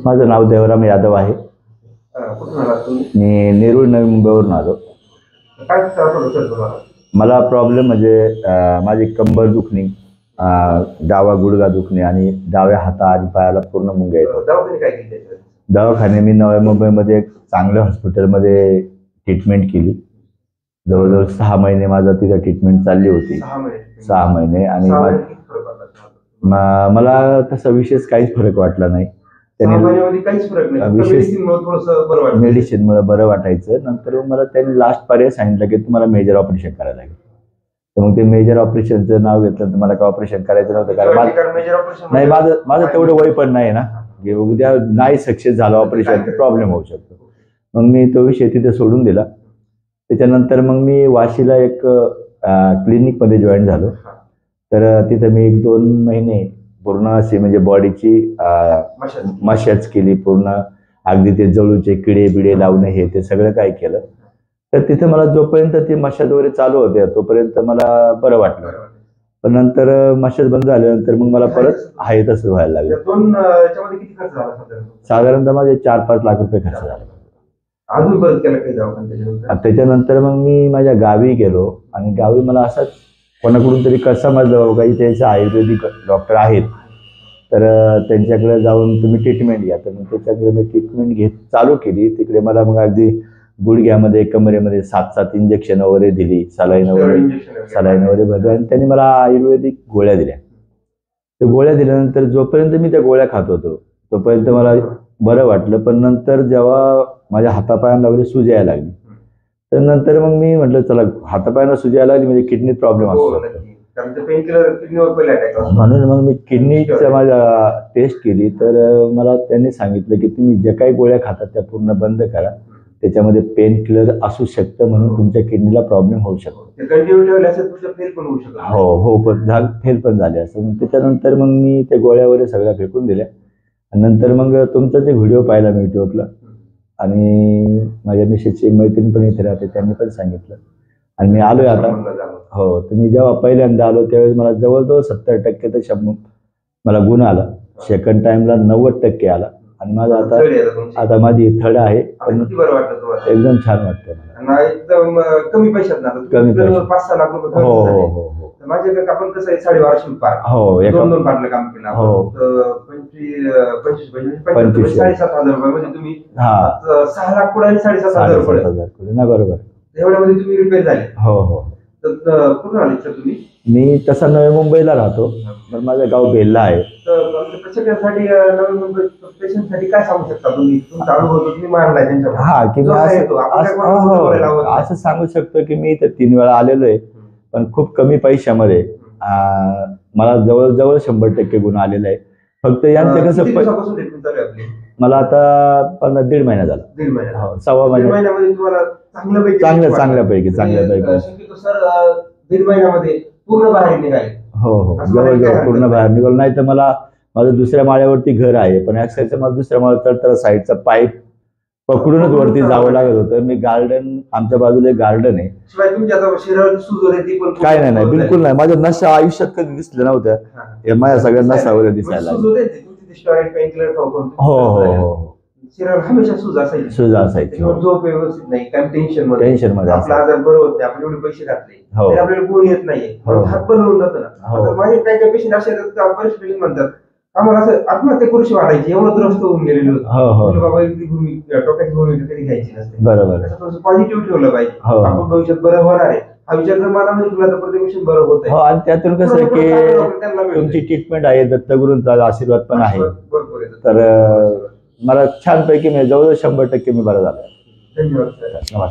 माझं नाव देवराम यादव आहे. मी नेरूळ नवी मुंबईवरून आलो. मला प्रॉब्लेम म्हणजे माझी कंबर दुखणे, डावा गुडघा दुखणे आणि डाव्या हाता आणि पायाला पूर्ण मुंग्या येतात. दवाखाने मी नवी मुंबईमध्ये एक चांगल्या हॉस्पिटलमध्ये ट्रीटमेंट केली. जवळजवळ 6 महिने माझा तिथं ट्रीटमेंट चालली होती. 6 महिने आणि मला तसा विशेष काहीच फरक वाटला नाही. मेडिसिनमुळे बरं वाटायचं. नंतर मला त्यांनी लास्ट पर्याय सांगितलं की तुम्हाला मेजर ऑपरेशन करायला लागेल. तर मग ते मेजर ऑपरेशनचं नाव घेतलं तर मला काय ऑपरेशन करायचं नव्हतं, कारण नाही माझं तेवढं वय पण नाही ना की उद्या नाही सक्सेस झालं ऑपरेशन तर प्रॉब्लेम होऊ शकतो. मग मी तो विषय तिथे सोडून दिला. त्याच्यानंतर मग मी वाशीला एक क्लिनिकमध्ये जॉईन झालो. तर तिथं मी 1-2 महिने पूर्ण अशी म्हणजे बॉडीची मशाज केली पूर्ण. अगदी ते जळूचे किडे बिडे लावणे हे ते सगळं काय केलं. तर तिथे मला जोपर्यंत ते मशाज वगैरे चालू होते तोपर्यंत मला बरं वाटलं. पण नंतर मशाज बंद झाल्यानंतर मग मला परत आहे तसं व्हायला लागलं. साधारणतः माझे 4-5 लाख रुपये खर्च झाला. त्याच्यानंतर मग मी माझ्या गावी गेलो आणि गावी मला असाच कोणाकडून तरी समजलं काही त्याचे आयुर्वेदिक डॉक्टर आहेत तर त्यांच्याकडे जाऊन तुम्ही ट्रीटमेंट घ्या. तर मग त्याच्याकडे मी ट्रीटमेंट चालू केली. तिकडे मला मग अगदी गुडघ्यामध्ये कमरेमध्ये 7-7 इंजेक्शन वगैरे दिली, सलाईन वगैरे भरली आणि त्यांनी मला आयुर्वेदिक गोळ्या दिल्या. त्या गोळ्या दिल्यानंतर जोपर्यंत मी त्या गोळ्या खात होतो तोपर्यंत मला बरं वाटलं. पण नंतर जेव्हा माझ्या हातापायांना वगैरे सूज यायला लागली तर नंतर मग मी म्हटलं चला हातापायांना सूज यायला लागली म्हणजे किडनीत प्रॉब्लेम असतो. म्हणून मग मी किडनीचा माझा टेस्ट केली. तर मला त्यांनी सांगितलं की तुम्ही जे काही गोळ्या खातात त्या पूर्ण बंद करा. त्याच्यामध्ये पेन किलर असू शकतं म्हणून तुमच्या किडनीला प्रॉब्लेम होऊ शकतो. हो पण फेल पण झाले असं. त्याच्यानंतर मग मी त्या गोळ्या वगैरे सगळ्या फेकून दिल्या. नंतर मग तुमचा जे व्हिडिओ पाहिला मी युट्यूबला आणि माझ्या मिसेसची मैत्रीण पण इथे राहते त्यांनी पण सांगितलं आणि मी आलोय आता. हो तर मी जेव्हा पहिल्यांदा आलो त्यावेळेस मला जवळजवळ 70% तर मला गुण आला. सेकंड टाइमला 90% आला आणि माझा आता माझी थर्ड आहे. पण एकदम छान वाटतं मला. एकदम कमी पैशात ना कमी पैशात 5-6 लाख रुपये. हो माझ्याकडे आपण कसं आहे 1250 पार. हो 2 पार्टलं काम केलं. हो 25 7,500 रुपये तुम्ही 6 लाख पुढे आणि 7,500 रुपये ना बरोबर. एवढ्यामध्ये तुम्ही रिपेअर झाले. हो तर कुठून आले सर तुम्ही? मी तसा नवी मुंबईला राहतो पण माझं गाव बेल्ला आहे. तर प्रेक्षकांसाठी नवी मुंबई पेशंटसाठी काय सांगू शकता तुम्ही? तुमचा अनुभव तुम्ही मांडलाय त्यांच्यावर. हा की असं सांगू शकतो की मी इथं 3 वेळा आलेलो आहे पण खूप कमी पैशामध्ये मला जवळजवळ 100% गुण आलेला आहे. फक्त यांचं कसं मला आता 1.5 महिना झाला. 1.5 महिना. हो 1.25 महिन्यामध्ये तुम्हाला चांगल्यापैकी सर 1.5 महिन्यामध्ये पूर्ण बाहेर निघाले. हो जवळजवळ पूर्ण बाहेर निघालो. नाही तर माझं दुसऱ्या माळ्यावरती घर आहे पण ऍक्च्युअली मला दुसऱ्या माळ्यावर तर साईडचा पाईप पकडूनच वरती जावं लागत होतं. मी गार्डन आमच्या बाजूला गार्डन आहे. काय नाही बिलकुल नाही. माझ्या नशा आयुष्यात कधी दिसल्या नव्हत्या. माझ्या सगळ्या नशा वगैरे दिसायला. हो हमेशा सूज असायची. झोप व्यवस्थित नाही, कारण टेन्शन मध्ये आपला आजार बरं होत नाही. आपण एवढे पैसे घातले आपल्याला गुण येत नाहीये, हात बंद होऊन जातो ना. माझे काही पेशंट असे बरेच पेशंट म्हणतात आम्हाला असं आत्महत्या करूशी वाटायची, एवढं त्रस्त होऊन गेलेलो होतं. बाबा इथली भूमिका टोकाची भूमिका कधी घ्यायची नसते. बरोबर. पॉझिटिव्ह ठेवलं पाहिजे. आपण भविष्यात बरं होणार आहे हा विचार जर मनामध्ये तुला तर प्रत्येक पेशंट बरं होत आहे. आणि त्यातून कसं आहे की तुमची ट्रीटमेंट आहे, दत्तगुरूंचा आशीर्वाद पण आहे. तर मला छानपैकी जवळजवळ 100% मी बरं झालो. धन्यवाद. नमस्कार.